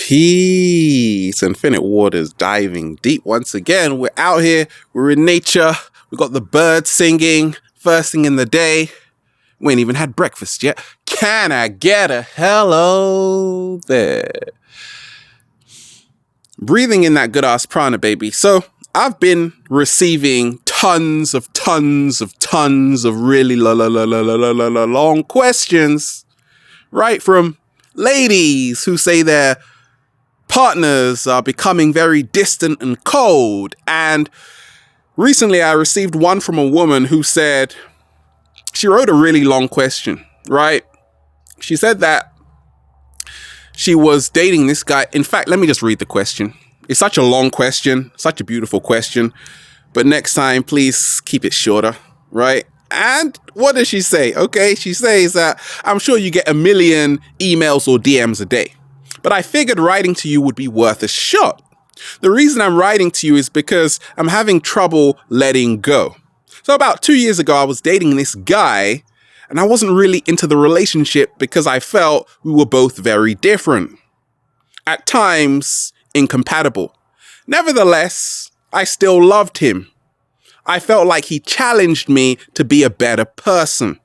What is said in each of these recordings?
Peace. Infinite waters diving deep once again. We're out here. We're in nature. We got the birds singing first thing in the day. We ain't even had breakfast yet. Can I get a hello there? Breathing in that good ass prana, baby. So I've been receiving tons of really long questions, right? From ladies who say their partners are becoming very distant and cold. And recently I received one from a woman who said, she wrote a really long question, right? She said that she was dating this guy. In fact, let me just read the question. It's such a long question, such a beautiful question. But next time, please keep it shorter, right? And what does she say? Okay, she says that I'm sure you get a million emails or DMs a day, but I figured writing to you would be worth a shot. The reason I'm writing to you is because I'm having trouble letting go. So about 2 years ago, I was dating this guy and I wasn't really into the relationship because I felt we were both very different. At times, incompatible. Nevertheless, I still loved him. I felt like he challenged me to be a better person.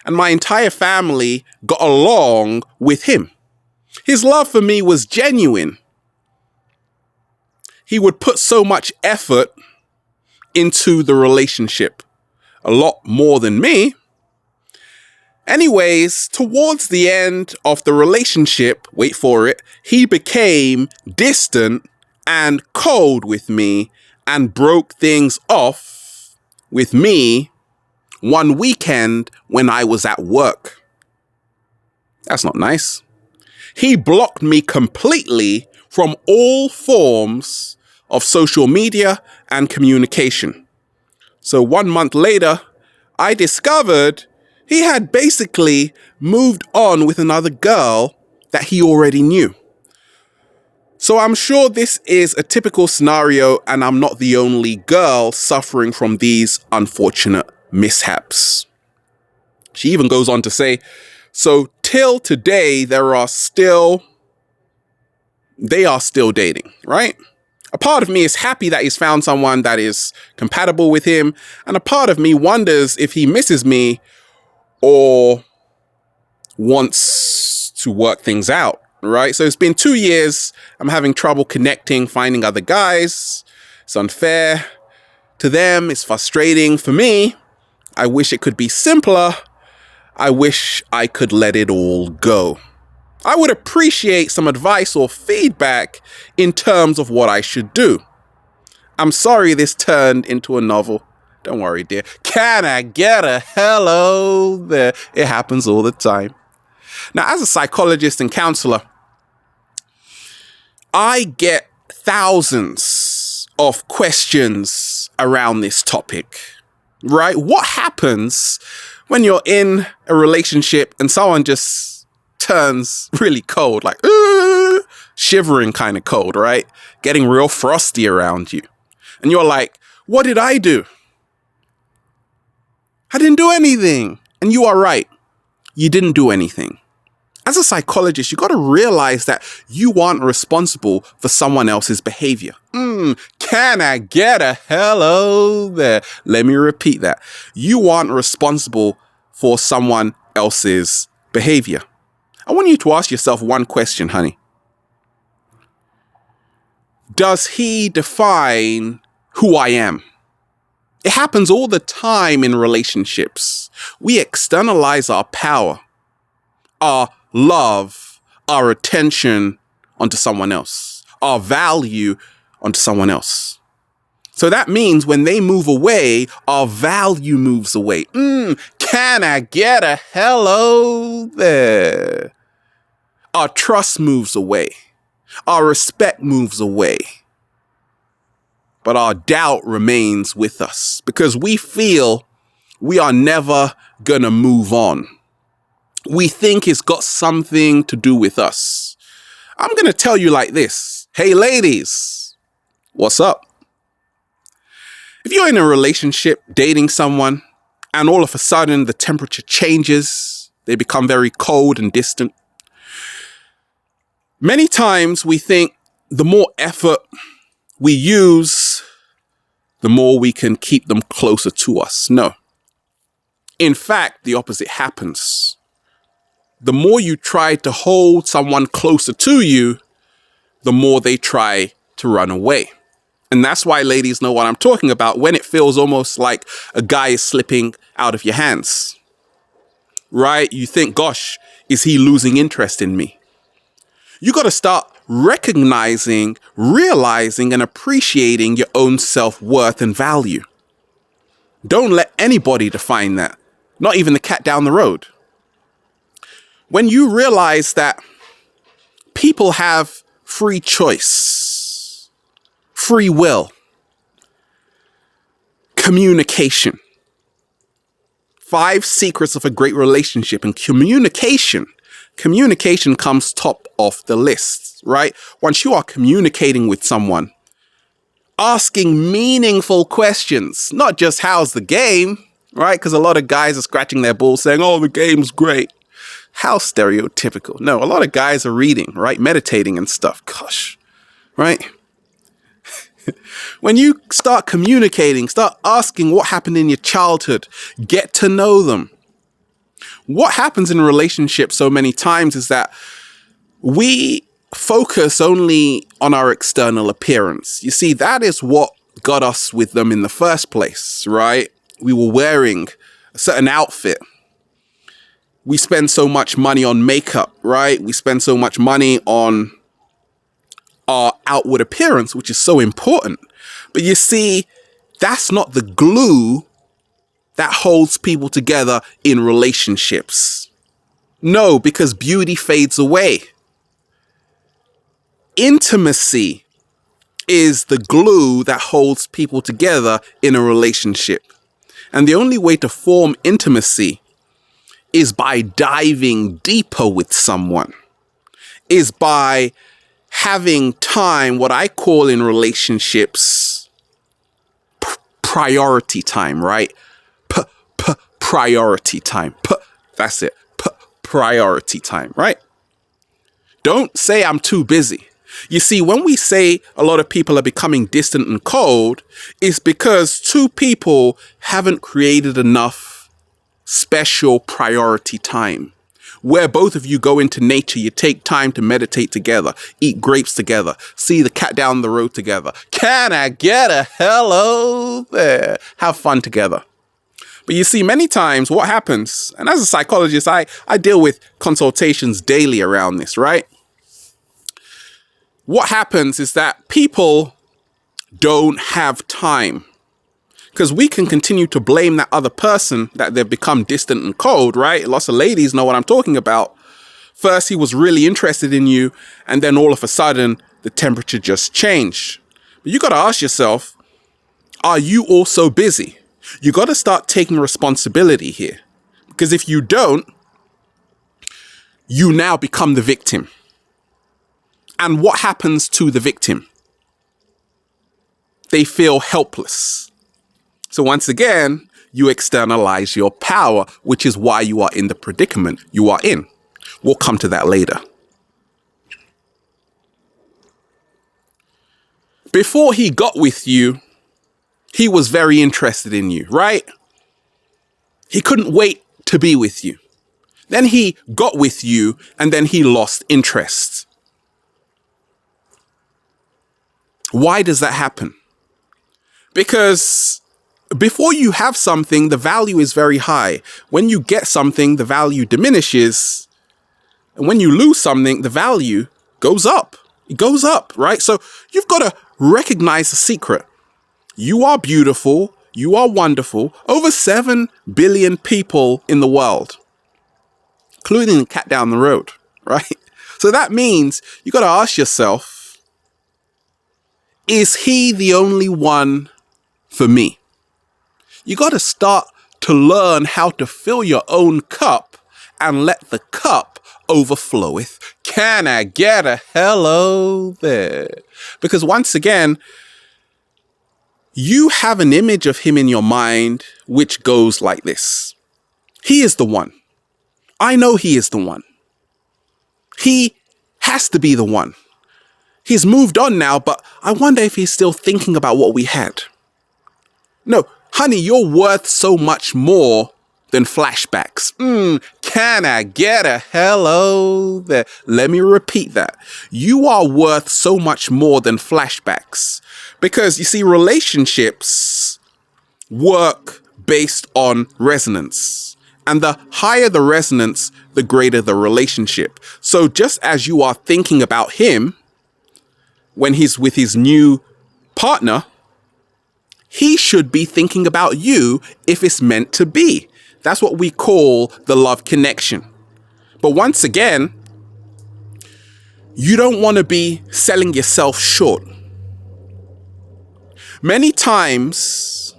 And my entire family got along with him. His love for me was genuine. He would put so much effort into the relationship. A lot more than me. Anyways, towards the end of the relationship, wait for it, he became distant and cold with me and broke things off with me one weekend when I was at work. That's not nice. He blocked me completely from all forms of social media and communication. So 1 month later, I discovered he had basically moved on with another girl that he already knew. So I'm sure this is a typical scenario and I'm not the only girl suffering from these unfortunate mishaps. She even goes on to say, so till today, they are still dating, right? A part of me is happy that he's found someone that is compatible with him. And a part of me wonders if he misses me or wants to work things out, right? So it's been 2 years. I'm having trouble connecting, finding other guys. It's unfair to them. It's frustrating for me. I wish it could be simpler. I wish I could let it all go. I would appreciate some advice or feedback in terms of what I should do. I'm sorry this turned into a novel. Don't worry, dear. Can I get a hello there? It happens all the time. Now, as a psychologist and counselor, I get thousands of questions around this topic, right? What happens when you're in a relationship and someone just turns really cold, like shivering kind of cold, right? Getting real frosty around you. And you're like, what did I do? I didn't do anything. And you are right. You didn't do anything. As a psychologist, you got to realize that you aren't responsible for someone else's behavior. Can I get a hello there? Let me repeat that. You aren't responsible for someone else's behavior. I want you to ask yourself one question, honey. Does he define who I am? It happens all the time in relationships. We externalize our power, our love, our attention onto someone else, our value onto someone else. So that means when they move away, our value moves away. Can I get a hello there? Our trust moves away. Our respect moves away. But our doubt remains with us because we feel we are never gonna move on. We think it's got something to do with us. I'm gonna tell you like this. Hey ladies, what's up? If you're in a relationship, dating someone, and all of a sudden the temperature changes, they become very cold and distant, Many times we think the more effort we use, the more we can keep them closer to us. No. In fact, the opposite happens. The more you try to hold someone closer to you, the more they try to run away. And that's why ladies know what I'm talking about when it feels almost like a guy is slipping out of your hands. Right? You think, gosh, is he losing interest in me? You got to start recognizing, realizing, and appreciating your own self-worth and value. Don't let anybody define that, not even the cat down the road. When you realize that people have free choice, free will, communication, 5 secrets of a great relationship, and communication comes top of the list, right? Once you are communicating with someone, asking meaningful questions, not just how's the game, right? Because a lot of guys are scratching their balls saying, oh, the game's great. How stereotypical. No, a lot of guys are reading, right? Meditating and stuff. Gosh, right? When you start communicating, start asking what happened in your childhood, get to know them. What happens in a relationship so many times is that we focus only on our external appearance. You see, that is what got us with them in the first place, right? We were wearing a certain outfit. We spend so much money on makeup, right? We spend so much money on our outward appearance, which is so important. But you see, that's not the glue that holds people together in relationships. No, because beauty fades away. Intimacy is the glue that holds people together in a relationship. And the only way to form intimacy is by diving deeper with someone, is by having time, what I call in relationships, priority time, right? Priority time. That's it. Priority time, right? Don't say I'm too busy. You see, when we say a lot of people are becoming distant and cold, it's because 2 people haven't created enough special priority time where both of you go into nature, you take time to meditate together, eat grapes together, see the cat down the road together. Can I get a hello there? Have fun together. But you see, many times what happens, and as a psychologist, I deal with consultations daily around this, right? What happens is that people don't have time, because we can continue to blame that other person that they've become distant and cold, right? Lots of ladies know what I'm talking about. First, he was really interested in you, and then all of a sudden, the temperature just changed. But you got to ask yourself, are you also busy? You got to start taking responsibility here, because if you don't, you now become the victim. And what happens to the victim? They feel helpless. So once again, you externalize your power, which is why you are in the predicament you are in. We'll come to that later. Before he got with you, he was very interested in you, right? He couldn't wait to be with you. Then he got with you, and then he lost interest. Why does that happen? Because before you have something, the value is very high. When you get something, the value diminishes. And when you lose something, the value goes up. It goes up, right? So you've got to recognize the secret. You are beautiful. You are wonderful. Over 7 billion people in the world, including the cat down the road, right? So that means you got to ask yourself, is he the only one for me? You got to start to learn how to fill your own cup and let the cup overfloweth. Can I get a hello there? Because once again, you have an image of him in your mind which goes like this. He is the one. I know he is the one. He has to be the one. He's moved on now, but I wonder if he's still thinking about what we had. No, honey, you're worth so much more than flashbacks. Can I get a hello there? Let me repeat that. You are worth so much more than flashbacks. Because you see, relationships work based on resonance. And the higher the resonance, the greater the relationship. So just as you are thinking about him when he's with his new partner, he should be thinking about you if it's meant to be. That's what we call the love connection. But once again, you don't want to be selling yourself short. Many times,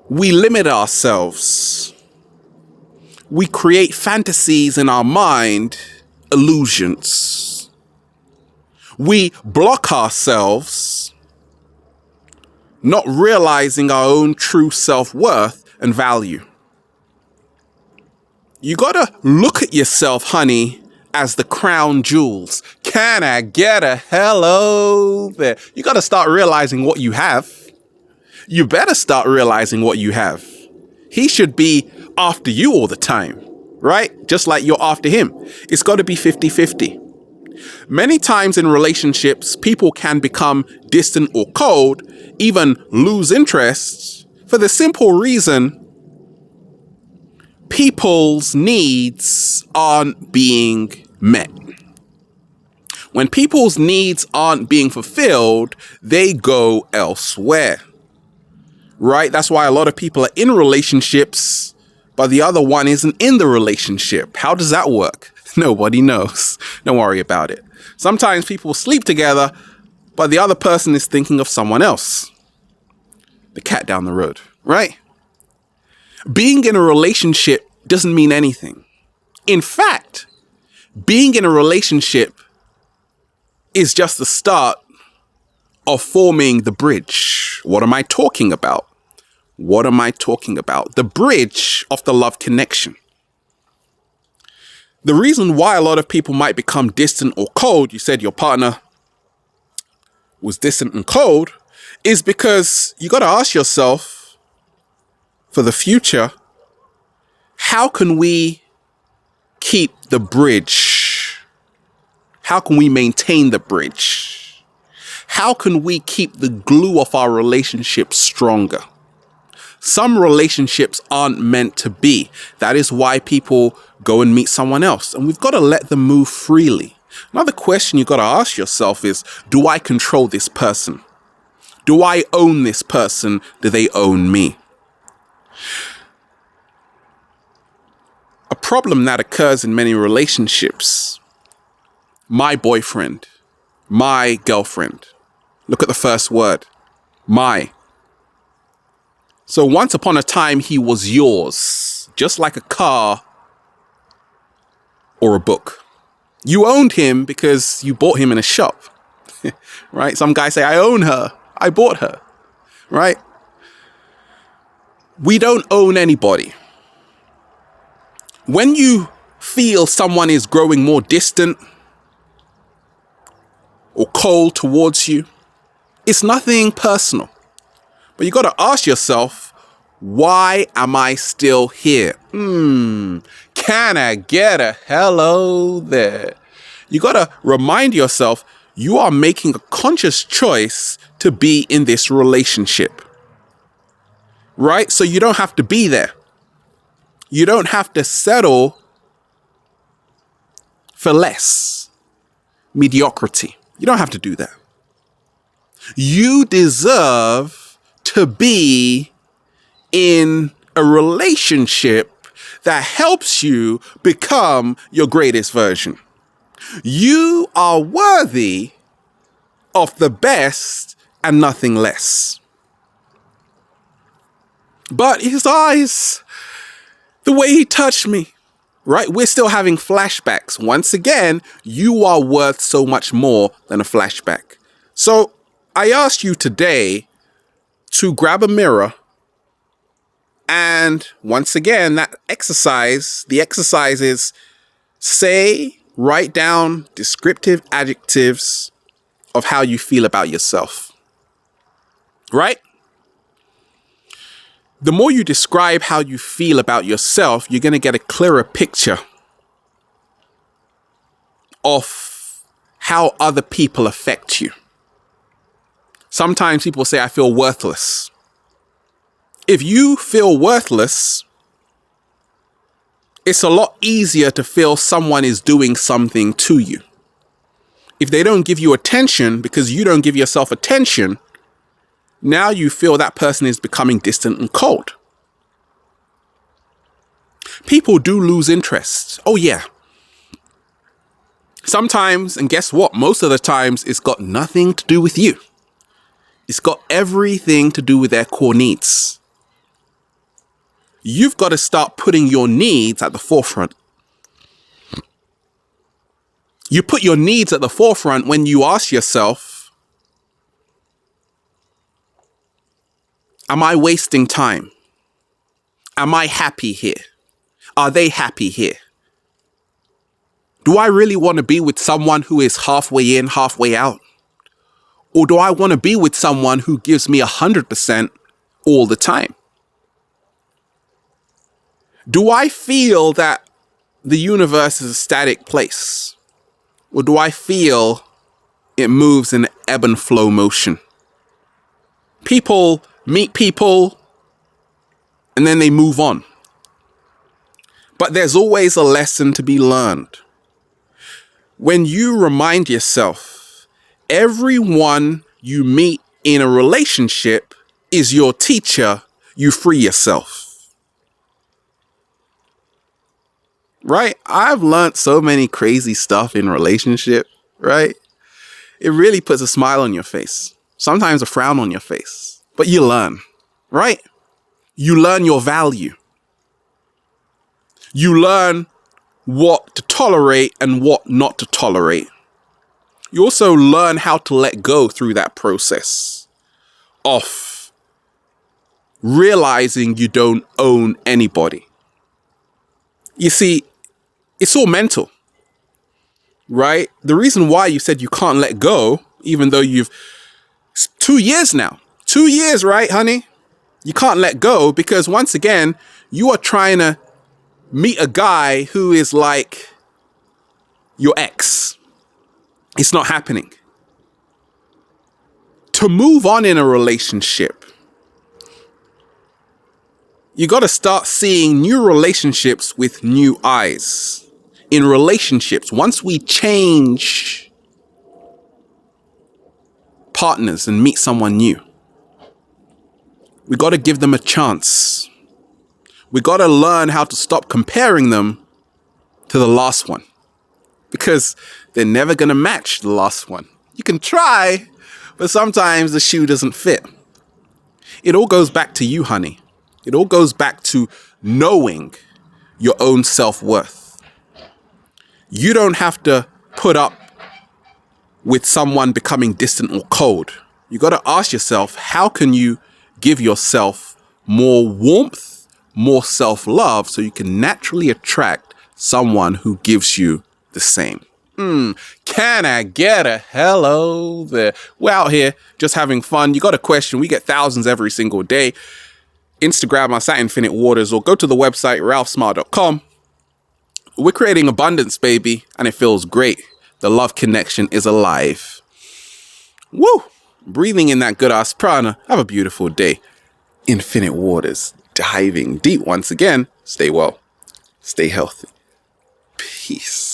we limit ourselves. We create fantasies in our mind, illusions. We block ourselves, not realizing our own true self-worth and value. You gotta look at yourself, honey, as the crown jewels. Can I get a hello there? You gotta start realizing what you have. You better start realizing what you have. He should be after you all the time, right? Just like you're after him. It's gotta be 50-50. Many times in relationships, people can become distant or cold, even lose interest, for the simple reason people's needs aren't being met. When people's needs aren't being fulfilled, they go elsewhere, right? That's why a lot of people are in relationships, but the other one isn't in the relationship. How does that work? Nobody knows. Don't worry about it. Sometimes people sleep together, but the other person is thinking of someone else. The cat down the road, right? Being in a relationship doesn't mean anything. In fact, being in a relationship is just the start of forming the bridge. What am I talking about? What am I talking about? The bridge of the love connection. The reason why a lot of people might become distant or cold, you said your partner was distant and cold, is because you got to ask yourself for the future, how can we keep the bridge? How can we maintain the bridge? How can we keep the glue of our relationship stronger? Some relationships aren't meant to be. That is why people go and meet someone else. And we've got to let them move freely. Another question you've got to ask yourself is, do I control this person? Do I own this person? Do they own me? A problem that occurs in many relationships, my boyfriend, my girlfriend. Look at the first word, my. So once upon a time, he was yours, just like a car or a book. You owned him because you bought him in a shop, right? Some guys say, I own her. I bought her, right? We don't own anybody. When you feel someone is growing more distant or cold towards you, it's nothing personal. But you got to ask yourself, why am I still here? Can I get a hello there? You got to remind yourself, you are making a conscious choice to be in this relationship, right? So you don't have to be there. You don't have to settle for less mediocrity. You don't have to do that. You deserve to be in a relationship that helps you become your greatest version. You are worthy of the best and nothing less. But his eyes, the way he touched me, right? We're still having flashbacks. Once again, you are worth so much more than a flashback. So I asked you today to grab a mirror and once again, the exercise is say write down descriptive adjectives of how you feel about yourself. Right? The more you describe how you feel about yourself, you're going to get a clearer picture of how other people affect you. Sometimes people say, I feel worthless. If you feel worthless, it's a lot easier to feel someone is doing something to you. If they don't give you attention because you don't give yourself attention, now you feel that person is becoming distant and cold. People do lose interest. Oh yeah. Sometimes, and guess what? Most of the times, it's got nothing to do with you. It's got everything to do with their core needs. You've got to start putting your needs at the forefront. You put your needs at the forefront when you ask yourself, am I wasting time? Am I happy here? Are they happy here? Do I really want to be with someone who is halfway in, halfway out? Or do I want to be with someone who gives me 100% all the time? Do I feel that the universe is a static place? Or do I feel it moves in ebb and flow motion? People meet people and then they move on. But there's always a lesson to be learned. When you remind yourself, everyone you meet in a relationship is your teacher, you free yourself. Right? I've learned so many crazy stuff in relationship, right? It really puts a smile on your face. Sometimes a frown on your face. But you learn, right? You learn your value. You learn what to tolerate and what not to tolerate. You also learn how to let go through that process of realizing you don't own anybody. You see, it's all mental, right? The reason why you said you can't let go, even though you've 2 years now, 2 years, right, honey? You can't let go because once again, you are trying to meet a guy who is like your ex. It's not happening. To move on in a relationship, you got to start seeing new relationships with new eyes. In relationships, once we change partners and meet someone new, we got to give them a chance. We got to learn how to stop comparing them to the last one because they're never going to match the last one. You can try, but sometimes the shoe doesn't fit. It all goes back to you, honey. It all goes back to knowing your own self-worth. You don't have to put up with someone becoming distant or cold. You got to ask yourself, how can you give yourself more warmth, more self-love, so you can naturally attract someone who gives you the same? Can I get a hello there? We're out here just having fun. You got a question? We get thousands every single day. Instagram us at Infinite Waters or go to the website ralphsmart.com. We're creating abundance, baby, and it feels great. The love connection is alive. Woo! Breathing in that good ass prana. Have a beautiful day. Infinite Waters, diving deep once again. Stay well. Stay healthy. Peace.